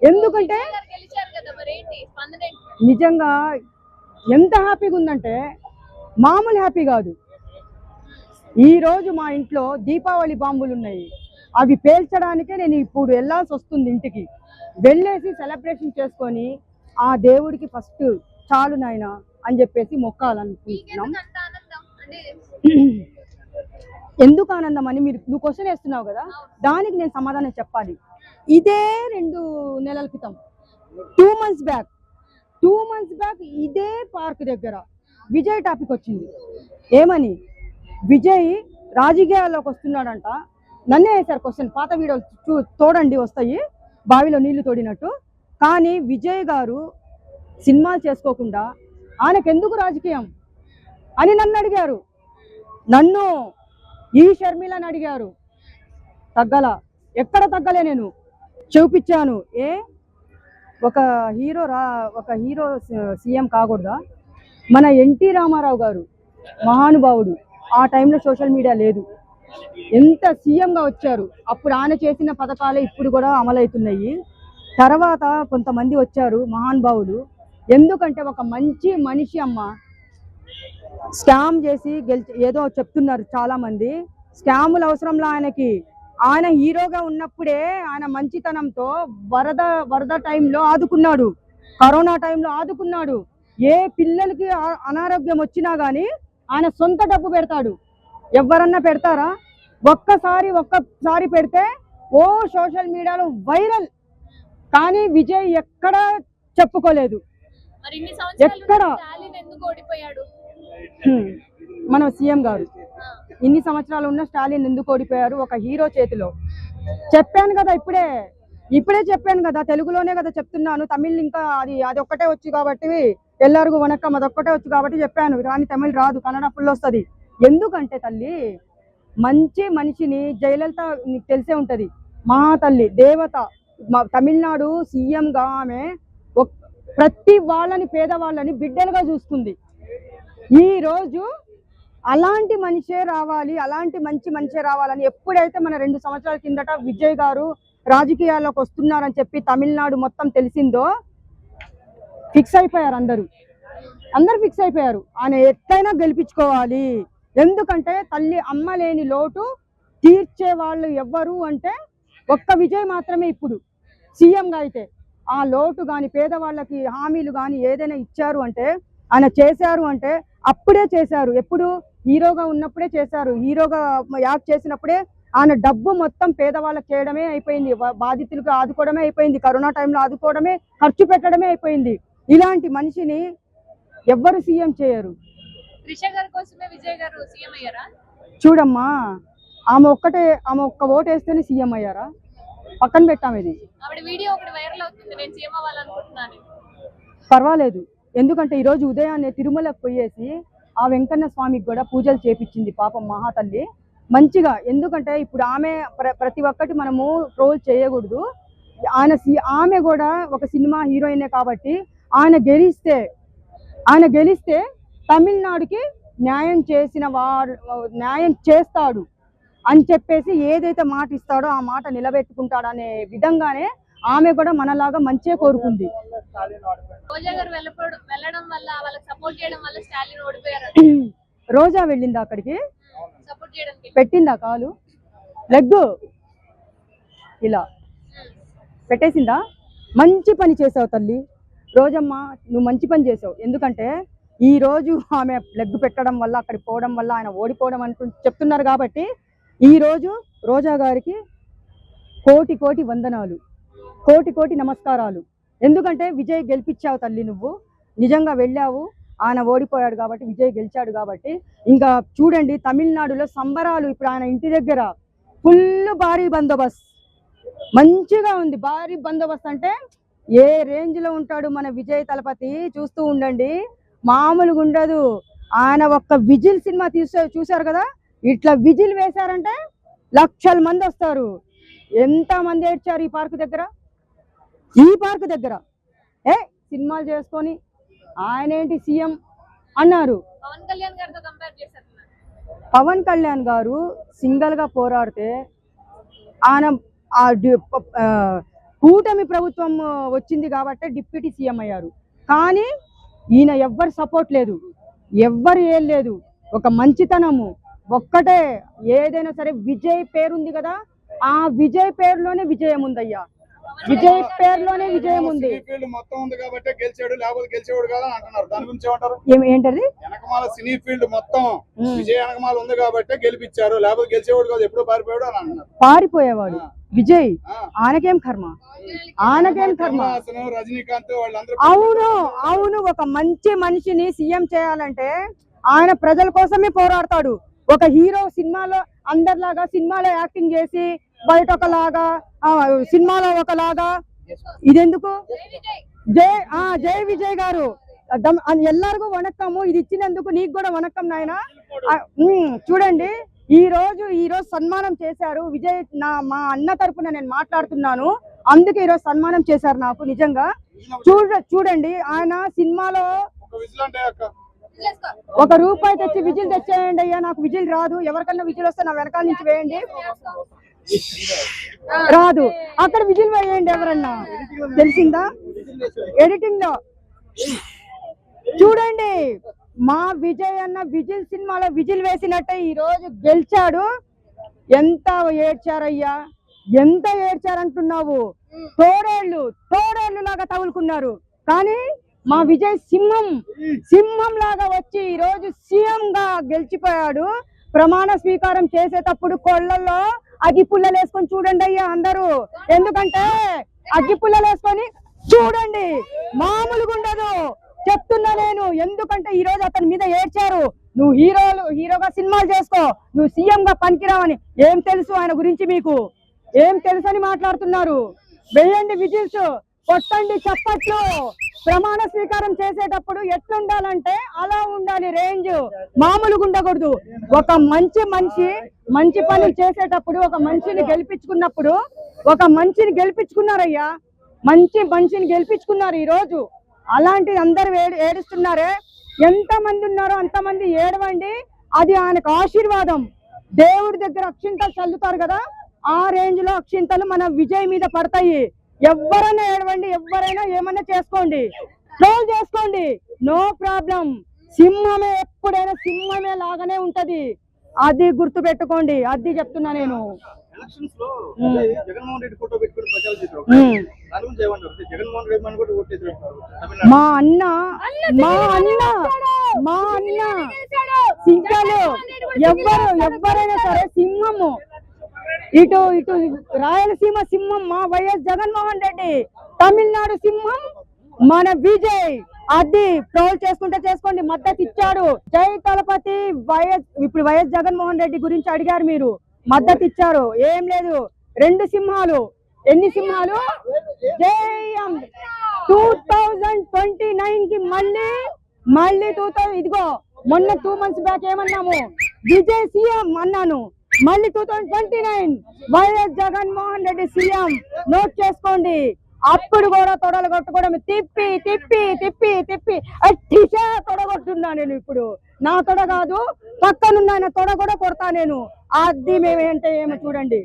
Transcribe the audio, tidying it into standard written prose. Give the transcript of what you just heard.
ఎందుకంటే నిజంగా ఎంత హ్యాపీగా ఉందంటే మామూలు హ్యాపీ కాదు. ఈ రోజు మా ఇంట్లో దీపావళి బాంబులు ఉన్నాయి, అవి పేల్చడానికే నేను ఇప్పుడు వెళ్ళాల్సి వస్తుంది. ఇంటికి వెళ్ళేసి సెలబ్రేషన్ చేసుకొని ఆ దేవుడికి ఫస్ట్ చాలు నాయన అని చెప్పేసి మొక్కాలనుకుంటున్నాం. ఎందుకు ఆనందం అని నువ్వు క్వశ్చన్ వేస్తున్నావు కదా, దానికి నేను సమాధానం చెప్పాలి. ఇదే 2 నెలల క్రితం 2 months బ్యాక్ ఇదే పార్క్ దగ్గర విజయ్ టాపిక్ వచ్చింది. ఏమని? విజయ్ రాజకీయాల్లోకి వస్తున్నాడంట. నన్నే వేశారు క్వశ్చన్, పాత వీడియోలు తోడండి వస్తాయి, బావిలో నీళ్లు తోడినట్టు. కానీ విజయ్ గారు సినిమాలు చేసుకోకుండా ఆయనకెందుకు రాజకీయం అని నన్ను అడిగారు. నన్ను ఈ షర్మిలని అడిగారు. తగ్గల, ఎక్కడ తగ్గలే, నేను చూపించాను. ఒక హీరో సీఎం కాకూడదా? మన ఎన్టీ రామారావు గారు మహానుభావుడు, ఆ టైంలో సోషల్ మీడియా లేదు, ఎంత సీఎంగా వచ్చారు. అప్పుడు ఆయన చేసిన పథకాలే ఇప్పుడు కూడా అమలవుతున్నాయి. తర్వాత కొంతమంది వచ్చారు మహానుభావులు. ఎందుకంటే ఒక మంచి మనిషి అమ్మ స్కామ్ చేసి ఏదో చెప్తున్నారు చాలా మంది. స్కాములు అవసరంలా ఆయనకి. ఆయన హీరోగా ఉన్నప్పుడే ఆయన మంచితనంతో వరద టైంలో ఆదుకున్నాడు, కరోనా టైంలో ఆదుకున్నాడు. ఏ పిల్లలకి అనారోగ్యం వచ్చినా కానీ ఆయన సొంత డబ్బు పెడతాడు. ఎవరన్నా పెడతారా? ఒక్కసారి పెడితే ఓ సోషల్ మీడియాలో వైరల్. కానీ విజయ్ ఎక్కడ చెప్పుకోలేదు. ఎక్కడ మన సీఎం గారు ఇన్ని సంవత్సరాలు ఉన్న స్టాలిన్ ఎందుకు ఓడిపోయారు? ఒక హీరో చేతిలో. చెప్పాను కదా, ఇప్పుడే చెప్పాను కదా, తెలుగులోనే కదా చెప్తున్నాను. తమిళ్ ఇంకా అది ఒక్కటే వచ్చు కాబట్టి, ఎల్లరిಗೂ వనక్కం అదొక్కటే వచ్చు కాబట్టి చెప్పాను. కానీ తమిళ్ రాదు, కన్నడ ఫుల్ వస్తుంది. ఎందుకంటే తల్లి మంచి మనిషిని, జయలలిత నీకు తెలిసే ఉంటది, మహాతల్లి దేవత. తమిళనాడు సీఎంగా ఆమె ప్రతి వాళ్ళని, పేదవాళ్ళని బిడ్డలుగా చూస్తుంది. ఈ రోజు అలాంటి మనిషే రావాలి, అలాంటి మంచి మనిషే రావాలని ఎప్పుడైతే మన 2 సంవత్సరాల కిందట విజయ్ గారు రాజకీయాల్లోకి వస్తున్నారని చెప్పి తమిళనాడు మొత్తం తెలిసిందో ఫిక్స్ అయిపోయారు. అందరూ ఫిక్స్ అయిపోయారు, ఆయన ఎట్లయినా గెలిపించుకోవాలి. ఎందుకంటే తల్లి అమ్మ లేని లోటు తీర్చే వాళ్ళు ఎవ్వరు అంటే ఒక్క విజయ్ మాత్రమే. ఇప్పుడు సీఎంగా అయితే ఆ లోటు కానీ, పేదవాళ్ళకి హామీలు కానీ ఏదైనా ఇచ్చారు అంటే, ఆయన చేశారు అంటే అప్పుడే చేశారు. ఎప్పుడు? హీరోగా ఉన్నప్పుడే చేశారు. హీరోగా యాక్ట్ చేసినప్పుడే ఆయన డబ్బు మొత్తం పేదవాళ్ళకి చేయడమే అయిపోయింది, బాధితులకు ఆదుకోవడమే అయిపోయింది, కరోనా టైంలో ఆదుకోవడమే, ఖర్చు పెట్టడమే అయిపోయింది. ఇలాంటి మనిషిని ఎవ్వరు సీఎం చేయరు. చూడమ్మా, ఆమె ఒక్క ఓటు వేస్తేనే సీఎం అయ్యారా? పక్కన పెట్టాము, ఇది పర్వాలేదు. ఎందుకంటే ఈరోజు ఉదయాన్నే తిరుమలకు పోయేసి ఆ వెంకన్న స్వామికి కూడా పూజలు చేపించింది పాపం మహాతల్లి మంచిగా. ఎందుకంటే ఇప్పుడు ఆమె ప్రతి ఒక్కటి మనము ట్రోల్ చేయకూడదు. ఆమె కూడా ఒక సినిమా హీరోయినే కాబట్టి ఆయన గెలిస్తే తమిళనాడుకి న్యాయం చేస్తాడు అని చెప్పేసి ఏదైతే మాట ఇస్తాడో ఆ మాట నిలబెట్టుకుంటాడు అనే విధంగానే ఆమె కూడా మనలాగా మంచిగా కోరుకుంది. రోజా వెళ్ళిందా అక్కడికి? పెట్టిందా కాలు, లెగ్ ఇలా పెట్టేసిందా? మంచి పని చేసావు తల్లి రోజమ్మ, నువ్వు మంచి పని చేసావు. ఎందుకంటే ఈ రోజు ఆమె లెగ్ పెట్టడం వల్ల, అక్కడికి పోవడం వల్ల ఆయన ఓడిపోవడం చెప్తున్నారు కాబట్టి ఈ రోజు రోజా గారికి కోటి వందనాలు, కోటి నమస్కారాలు. ఎందుకంటే విజయ్ గెలిపించావు తల్లి, నువ్వు నిజంగా వెళ్ళావు. ఆయన ఓడిపోయాడు కాబట్టి విజయ్ గెలిచాడు కాబట్టి. ఇంకా చూడండి తమిళనాడులో సంబరాలు. ఇప్పుడు ఆయన ఇంటి దగ్గర ఫుల్ భారీ బందోబస్తు, మంచిగా ఉంది. భారీ బందోబస్తు అంటే ఏ రేంజ్ లో ఉంటాడు మన విజయ్ తలపతి, చూస్తూ ఉండండి, మామూలుగా ఉండదు. ఆయన ఒక్క విజిల్ సినిమా చూశారు కదా, ఇట్లా విజిల్ వేశారంటే లక్షల మంది వస్తారు. ఎంత మంది ఏడ్చారు ఈ పార్క్ దగ్గర. సినిమాలు చేసుకొని ఆయన ఏంటి సీఎం అన్నారు. పవన్ కళ్యాణ్ గారు సింగల్ గా పోరాడితే ఆయన కూటమి ప్రభుత్వం వచ్చింది కాబట్టి డిప్యూటీ సీఎం అయ్యారు. కానీ ఈయన ఎవ్వరు సపోర్ట్ లేదు, ఎవ్వరు ఏం లేదు. ఒక మంచితనము ఒక్కటే. ఏదైనా సరే విజయ్ పేరుంది కదా, ఆ విజయ్ పేరులోనే విజయం ఉందయ్యా. విజయ్ పేరులోనే విజయం ఉంది. మొత్తం ఉంది కాబట్టి గెలిచాడు, లేకపోతే గెలిచేవాడు కదా అంటున్నారు. దాని గురించి ఏమంటారు? ఏంటది? వెనకమాల సినీ ఫీల్డ్ మొత్తం విజయ్ వెనకమాల ఉంది కాబట్టి గెలిపించారు, లేకపోతే గెలిచేవాడు కాదు, ఎప్పుడు పారిపోయాడు అని అంటున్నారు. పారిపోయేవాడు విజయ్, ఆనకేం కర్మ, ఆనకేం కర్మ. రజనీకాంత్ వాళ్ళందరూ అవును అవును. ఒక మంచి మనిషిని సీఎం చేయాలంటే ఆయన ప్రజల కోసమే పోరాడతాడు. ఒక హీరో సినిమాలో అందరిలాగా సినిమాలో యాక్టింగ్ చేసి బయట ఒకలాగా సినిమాలో ఒకలాగా ఇదెందుకు? జై విజయ్ గారు ఎల్లరిಗೂ వణక్కము. ఇది ఇచ్చినందుకు నీకు కూడా వణక్కం నాయన. చూడండి, ఈ రోజు సన్మానం చేశారు విజయ్. మా అన్న తరపున నేను మాట్లాడుతున్నాను, అందుకే ఈరోజు సన్మానం చేశారు నాకు. నిజంగా చూడండి, ఆయన సినిమాలో ₹1 తెచ్చి విజిల్ తెచ్చేయండి అయ్యా. నాకు విజిల్ రాదు, ఎవరికన్నా విజిల్ వస్తే నా వెనకాల నుంచి వేయండి. రాదు, అక్కడ విజిల్ వేయండి ఎవరన్నా. తెలిసిందా? ఎడిటింగ్ లో చూడండి, మా విజయ్ అన్న విజిల్ సినిమాలో విజిల్ వేసినట్టే ఈ రోజు గెలిచాడు. ఎంత ఏడ్చారయ్యా, ఎంత ఏడ్చారంటున్నావు. తోడేళ్ళు లాగా తగులుకున్నారు. కానీ మా విజయ్ సింహం లాగా వచ్చి ఈ రోజు సీఎం గా గెలిచిపోయాడు. ప్రమాణ స్వీకారం చేసేటప్పుడు కొళ్ళల్లో అగ్గిపుల్లలు వేసుకొని చూడండి అయ్యా అందరూ. ఎందుకంటే అగ్గిపుల్లలు వేసుకొని చూడండి, మామూలుగా ఉండదు చెప్తున్నా నేను. ఎందుకంటే ఈ రోజు అతని మీద ఏడ్చారు. నువ్వు హీరోగా సినిమాలు చేసుకో, నువ్వు సీఎం గా పనికిరావని. ఏం తెలుసు ఆయన గురించి మీకు? ఏం తెలుసు అని మాట్లాడుతున్నారు? వేయండి విజిల్స్, కొట్టండి చప్పట్లు. ప్రమాణ స్వీకారం చేసేటప్పుడు ఎట్లుండాలంటే అలా ఉండాలి రేంజ్, మామూలుగా ఉండకూడదు. ఒక మంచి మనిషి మంచి పనులు చేసేటప్పుడు, ఒక మనిషిని గెలిపించుకున్నప్పుడు, ఒక మనిషిని గెలిపించుకున్నారయ్యా, మంచి మనిషిని గెలిపించుకున్నారు ఈ రోజు. అలాంటిది అందరు ఏడుస్తున్నారే. ఎంత మంది ఉన్నారో అంతమంది ఏడవండి, అది ఆయనకు ఆశీర్వాదం. దేవుడి దగ్గర అక్షింతలు చల్లుతారు కదా, ఆ రేంజ్ లో అక్షింతలు మన విజయ్ మీద పడతాయి. ఎవరైనా ఏడవండి, ఎవరైనా ఏమన్నా చేసుకోండి, ట్రోల్ చేసుకోండి, నో ప్రాబ్లం. సింహమే ఎప్పుడైనా సింహమే లాగానే ఉంటది, అది గుర్తు పెట్టుకోండి. అది చెప్తున్నా నేను. మా అన్న సింహాలు ఎవరైనా సరే సింహము. ఇటు రాయలసీమ సింహం మా వైఎస్ జగన్మోహన్ రెడ్డి, తమిళనాడు సింహం మన విజయ్. అది ట్రోల్ చేసుకుంటే చేసుకోండి, మద్దతు ఇచ్చాడు. జై తలపతి వైఎస్. ఇప్పుడు వైఎస్ జగన్మోహన్ రెడ్డి గురించి అడిగారు మీరు, మద్దతు ఇచ్చారు. ఏం లేదు, 2 సింహాలు. ఎన్ని సింహాలు? జై 2029 కి మళ్ళీ 2000. ఇదిగో మొన్న 2 months బ్యాక్ ఏమన్నాము? విజయ్ సీఎం అన్నాను. మళ్ళీ 2029 YS Jaganmohan Reddy CM. Note చేసుకోండి. అప్పుడు కూడా తొడలు కొట్టుకోవడం, తిప్పి తిప్పి తిప్పి తిప్పి అట్టిషా తొడగొట్టున్నా నేను. ఇప్పుడు నా తొడ కాదు, పక్కనున్న ఆయన తొడ కూడా కొడతా నేను. అది మేమేంటే ఏమో చూడండి.